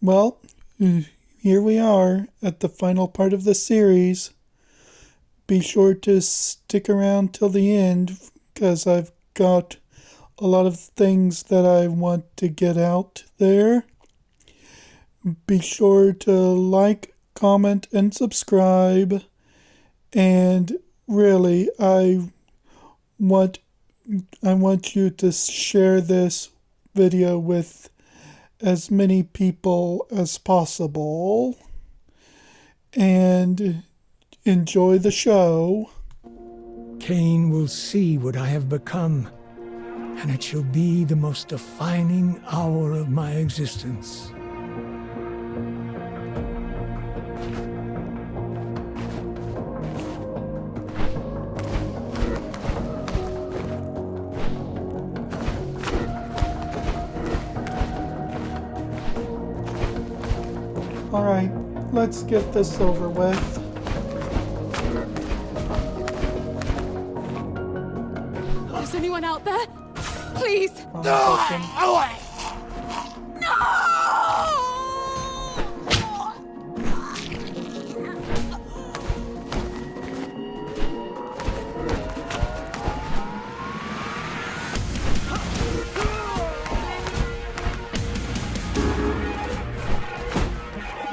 Well, here we are at the final part of the series. Be sure to stick around till the end because I've got a lot of things that I want to get out there. Be sure to like, comment, and subscribe. And really, I want you to share this video with as many people as possible. And enjoy the show. Kain will see what I have become, and it shall be the most defining hour of my existence. Alright, let's get this over with. Is anyone out there? Please! No!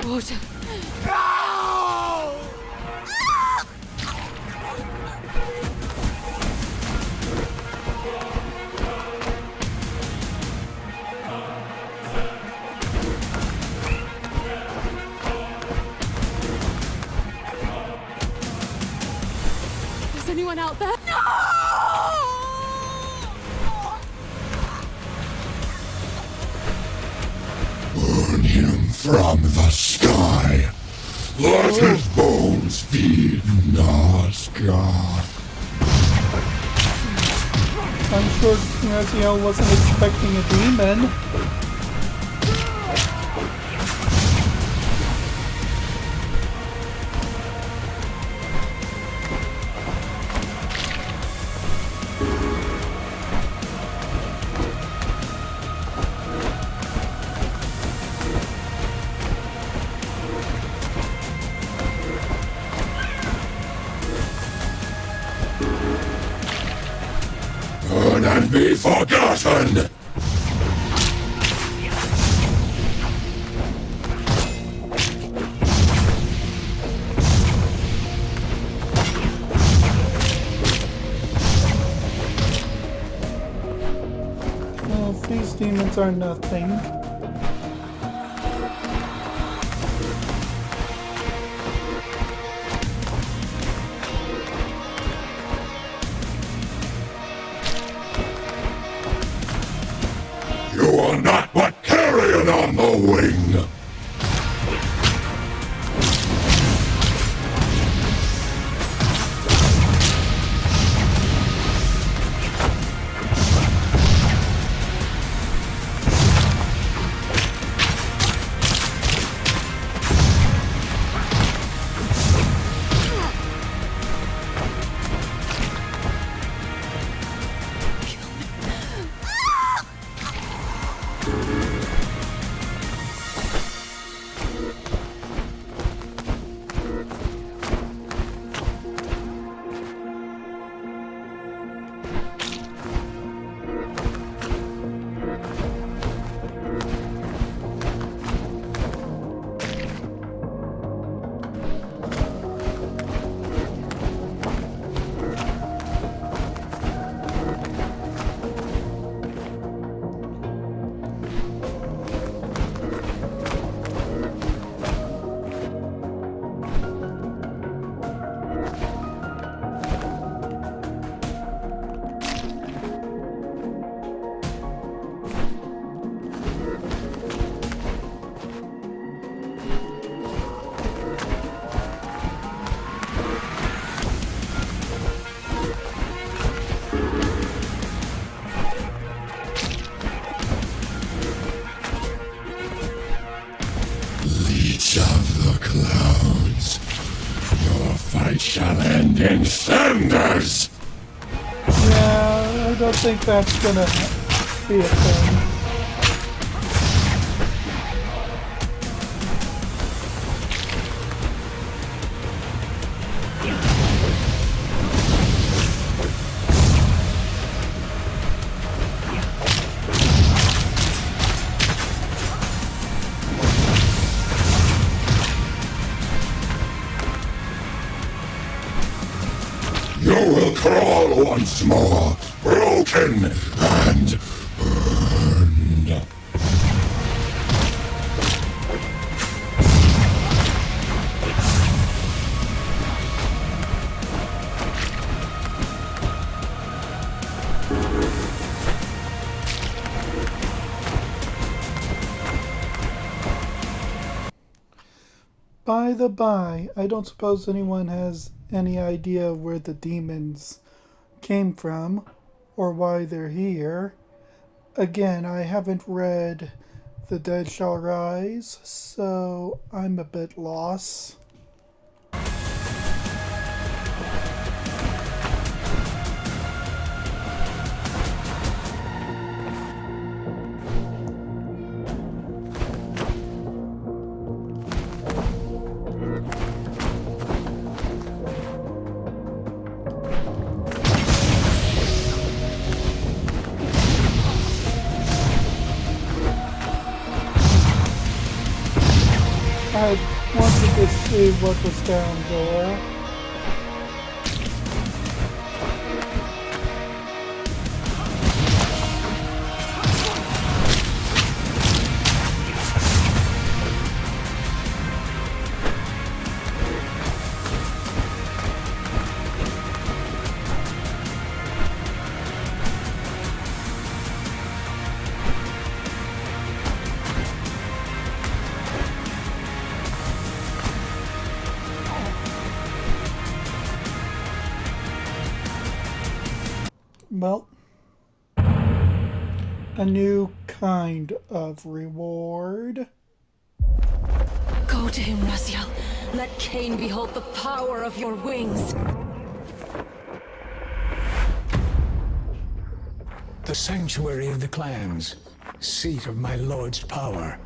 Water. Is anyone out there? No! Burn him from the sky. Let his bones feed Nazgûl. I'm sure Raziel wasn't expecting a demon. Burn and be forgotten. Well, these demons are nothing. You are not but carrion on the wing. Shall end in cinders! Yeah, I don't think that's gonna be a thing. You will crawl once more, broken and burned. By the by, I don't suppose anyone has any idea where the demons came from or why they're here. Again, I haven't read The Dead Shall Rise, so I'm a bit lost. I wanted to see what was down there. Well, a new kind of reward. Go to him, Raziel. Let Kain behold the power of your wings. The sanctuary of the clans, seat of my lord's power.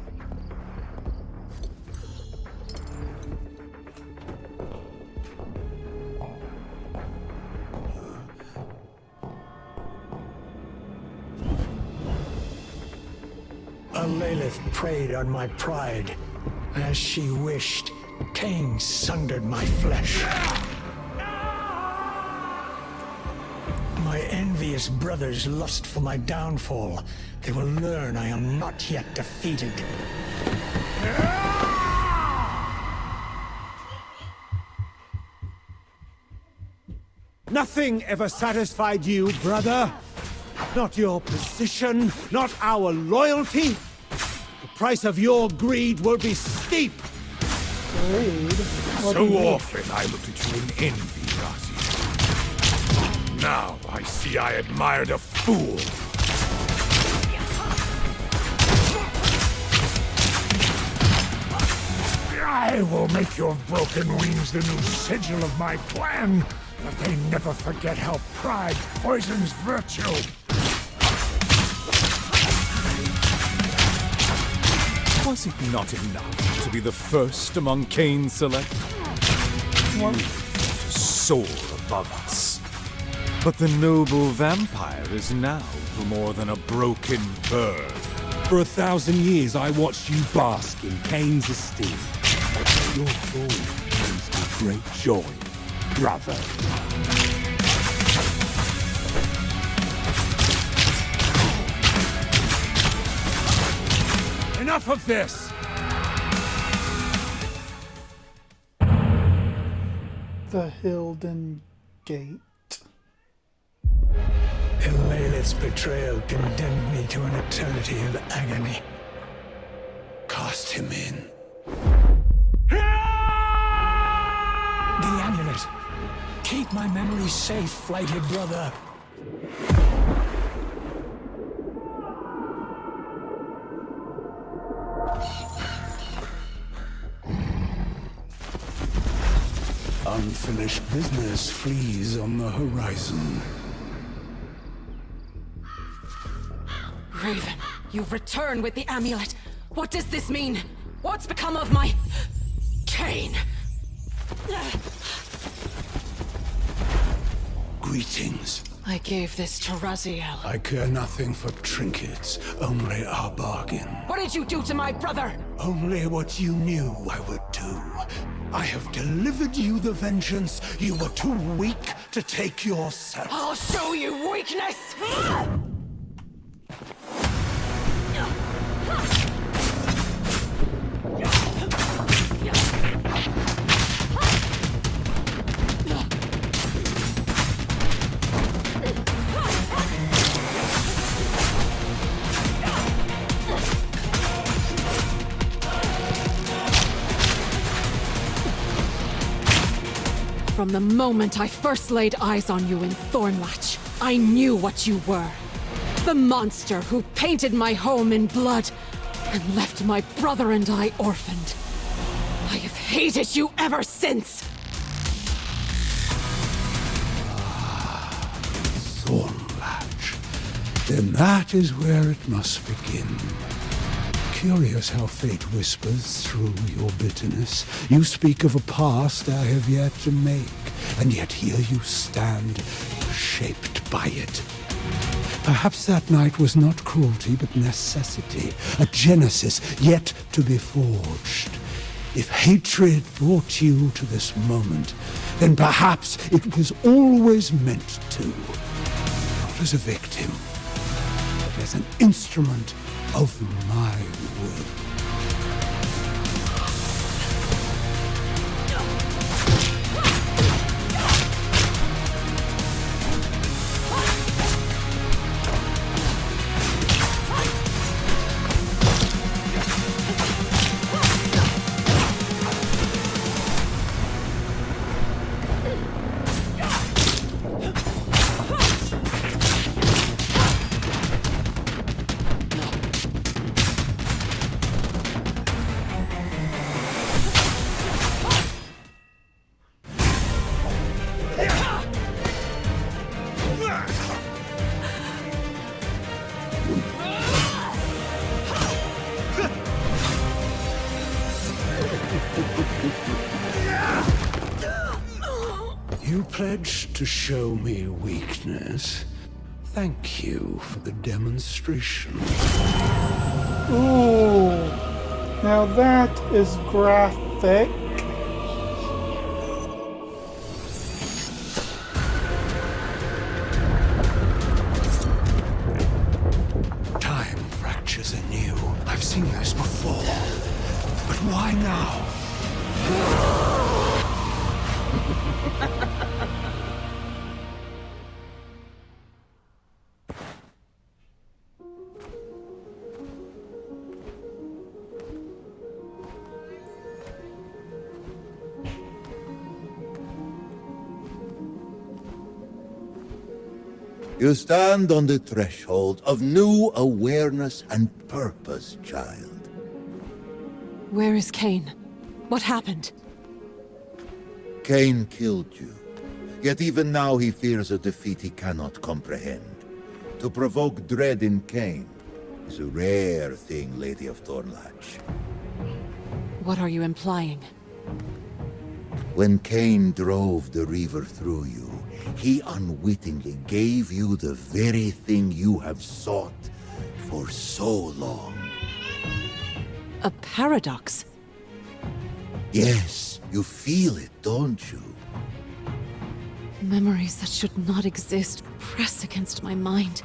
Lilith preyed on my pride. As she wished, Kain sundered my flesh. My envious brothers lust for my downfall. They will learn I am not yet defeated. Nothing ever satisfied you, brother. Not your position, not our loyalty. The price of your greed will be steep. Greed? What do So you mean? often I looked at you in envy, Raziel. Now I see I admired a fool. I will make your broken wings the new sigil of my clan, but they never forget how pride poisons virtue. Was it not enough to be the first among Kain's select? What? To soar above us. But the noble vampire is now more than a broken bird. For 1,000 years, I watched you bask in Kain's esteem. Your fall brings me great joy, brother. Enough of this! The Hilden Gate. Lilith's betrayal condemned me to an eternity of agony. Cast him in. The amulet! Keep my memory safe, flighted brother. Unfinished business flees on the horizon. Raven, you've returned with the amulet. What does this mean? What's become of my... Kain? Greetings, I gave this to Raziel. I care nothing for trinkets, only our bargain. What did you do to my brother? Only what you knew I would do. I have delivered you the vengeance you were too weak to take yourself. I'll show you weakness! From the moment I first laid eyes on you in Thornlatch, I knew what you were. The monster who painted my home in blood and left my brother and I orphaned. I have hated you ever since! Thornlatch. Then that is where it must begin. Curious how fate whispers through your bitterness. You speak of a past I have yet to make, and yet here you stand, shaped by it. Perhaps that night was not cruelty, but necessity, a genesis yet to be forged. If hatred brought you to this moment, then perhaps it was always meant to. Not as a victim, but as an instrument of my will. You pledged to show me weakness. Thank you for the demonstration. Ooh, now that is graphic. Time fractures anew. I've seen this before. But why now? You stand on the threshold of new awareness and purpose, child. Where is Kain? What happened? Kain killed you. Yet even now he fears a defeat he cannot comprehend. To provoke dread in Kain is a rare thing, Lady of Thornlatch. What are you implying? When Kain drove the Reaver through you, he unwittingly gave you the very thing you have sought for so long. A paradox? Yes, you feel it, don't you? Memories that should not exist press against my mind,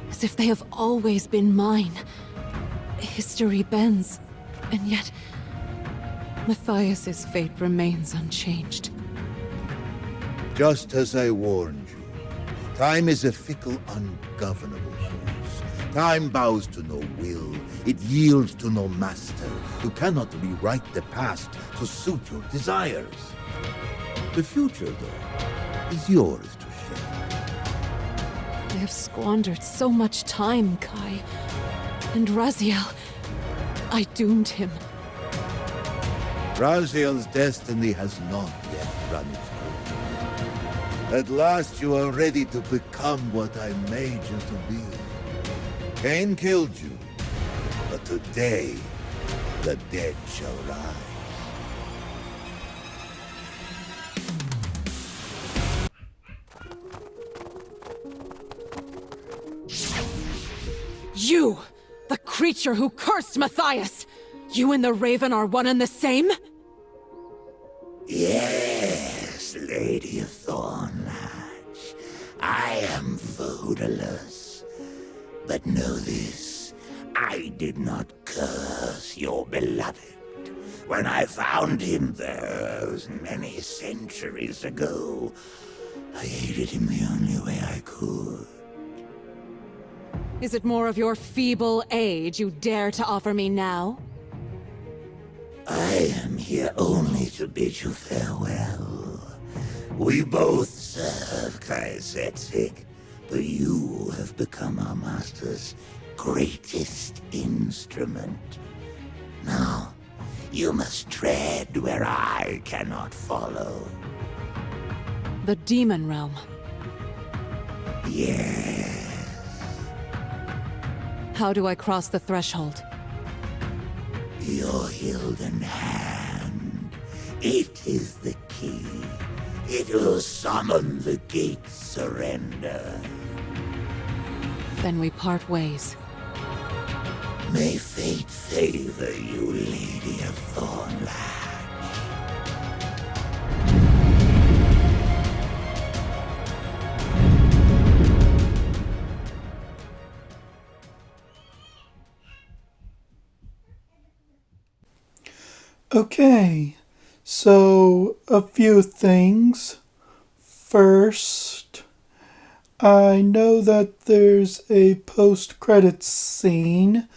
as if they have always been mine. History bends, and yet Matthias's fate remains unchanged. Just as I warned you, time is a fickle, ungovernable force. Time bows to no will, it yields to no master. You cannot rewrite the past to suit your desires. The future, though, is yours to share. I have squandered so much time, Kai. And Raziel, I doomed him. Raziel's destiny has not yet run its course. At last you are ready to become what I made you to be. Kain killed you, but today the dead shall rise. You! The creature who cursed Matthias! You and the Raven are one and the same? Yes, Lady of Thornlatch. I am Fodalus. But know this, I did not curse your beloved. When I found him those many centuries ago, I aided him the only way I could. Is it more of your feeble age you dare to offer me now? I am here only to bid you farewell. We both serve Kaisetzig, but you have become our master's greatest instrument. Now, you must tread where I cannot follow. The Demon Realm. Yes. How do I cross the threshold? Your Hilden hand. It is the key. It will summon the gate's surrender. Then we part ways. May fate favor you, Lady of Thornlatch. Okay, so a few things. First, I know that there's a post-credits scene,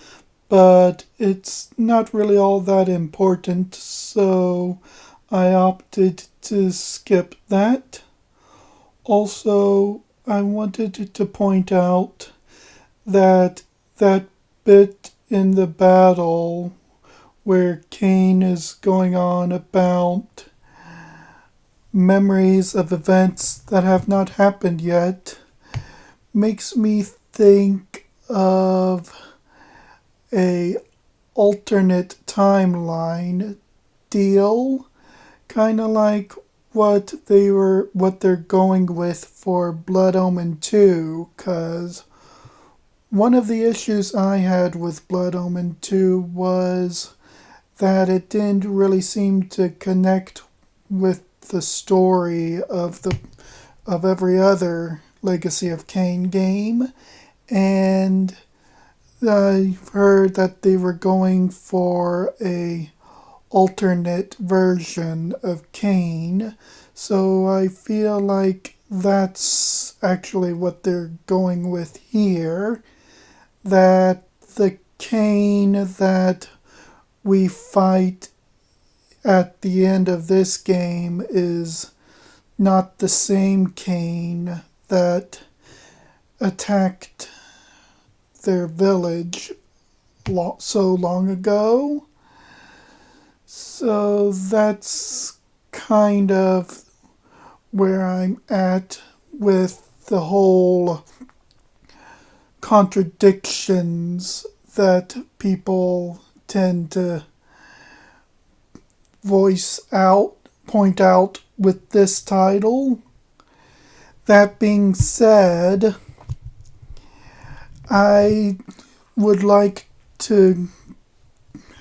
but it's not really all that important, so I opted to skip that. Also, I wanted to point out that that bit in the battle where Kain is going on about memories of events that have not happened yet makes me think of a alternate timeline deal, kind of like what they're going with for Blood Omen 2, cause one of the issues I had with Blood Omen 2 was that it didn't really seem to connect with the story of every other Legacy of Kain game, and I've heard that they were going for a alternate version of Kain, so I feel like that's actually what they're going with here, that the Kain that we fight at the end of this game is not the same Kain that attacked their village so long ago. So that's kind of where I'm at with the whole contradictions that people tend to point out with this title. That being said, I would like to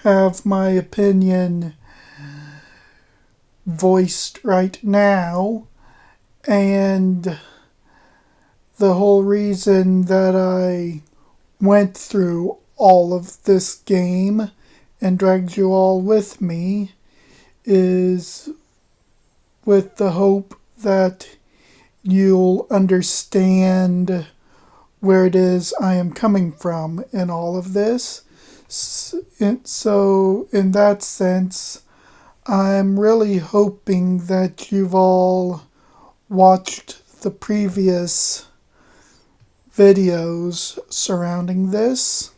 have my opinion voiced right now, and the whole reason that I went through all of this game and dragged you all with me is with the hope that you'll understand where it is I am coming from in all of this. So in that sense, I'm really hoping that you've all watched the previous videos surrounding this.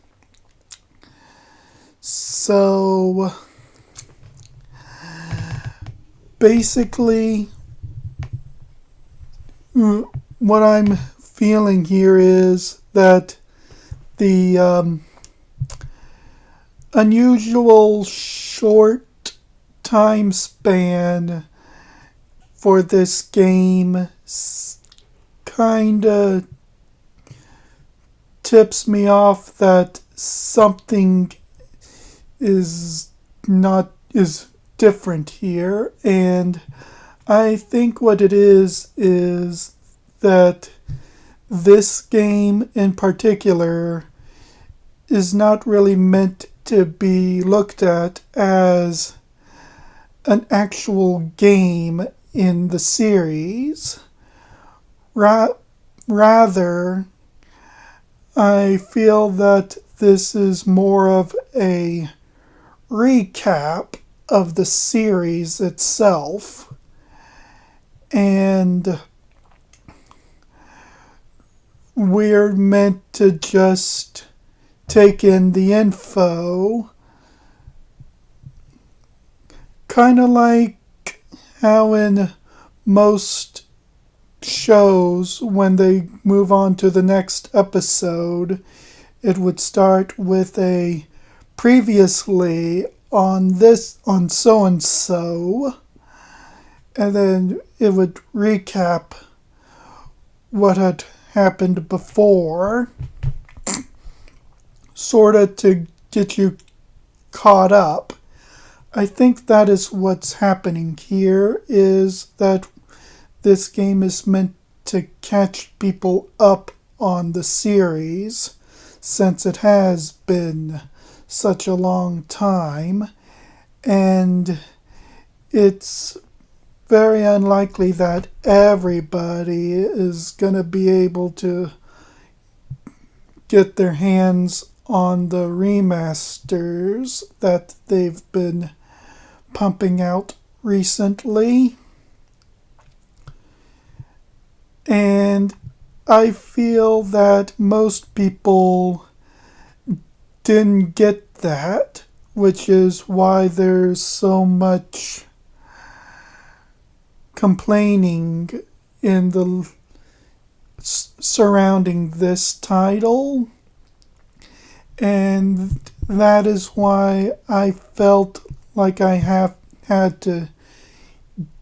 So basically, what I'm feeling here is that the unusual short time span for this game kinda tips me off that something is different here, and I think what it is that this game in particular is not really meant to be looked at as an actual game in the series. Rather, I feel that this is more of a recap of the series itself, and we're meant to just take in the info, kind of like how in most shows, when they move on to the next episode, it would start with a previously on so and so, and then it would recap what had happened before, sort of to get you caught up. I think that is what's happening here, is that this game is meant to catch people up on the series, since it has been such a long time, and it's very unlikely that everybody is going to be able to get their hands on the remasters that they've been pumping out recently. And I feel that most people didn't get that, which is why there's so much complaining in the surrounding this title, and that is why I felt like I had to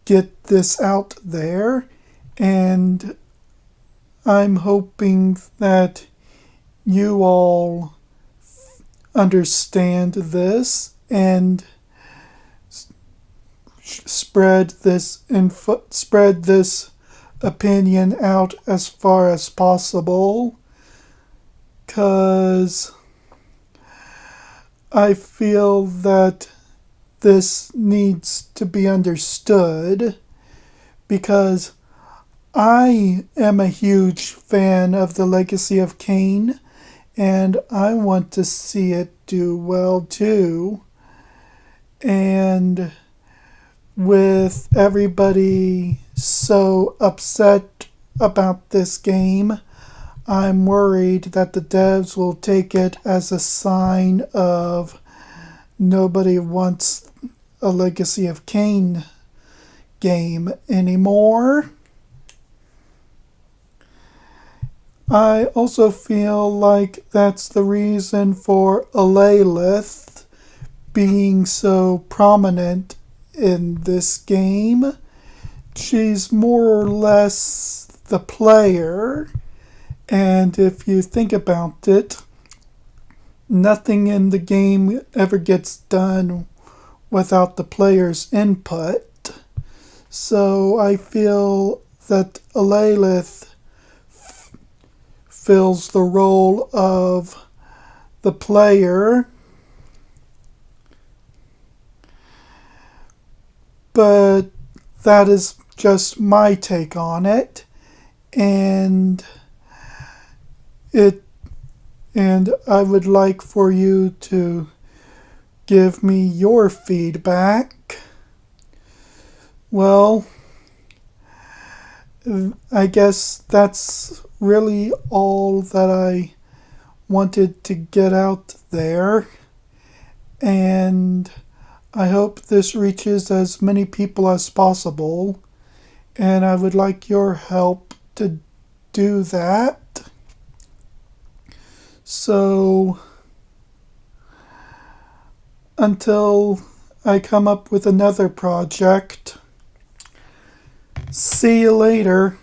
get this out there, and I'm hoping that you all understand this and spread this opinion out as far as possible, because I feel that this needs to be understood, because I am a huge fan of the Legacy of Kain, and I want to see it do well too. And with everybody so upset about this game, I'm worried that the devs will take it as a sign of nobody wants a Legacy of Kain game anymore. I also feel like that's the reason for Alalith being so prominent in this game. She's more or less the player, and if you think about it, nothing in the game ever gets done without the player's input. So I feel that Alalith fills the role of the player, but that is just my take on it, and I would like for you to give me your feedback. Well, I guess that's really all that I wanted to get out there, and I hope this reaches as many people as possible, and I would like your help to do that. So, until I come up with another project, see you later.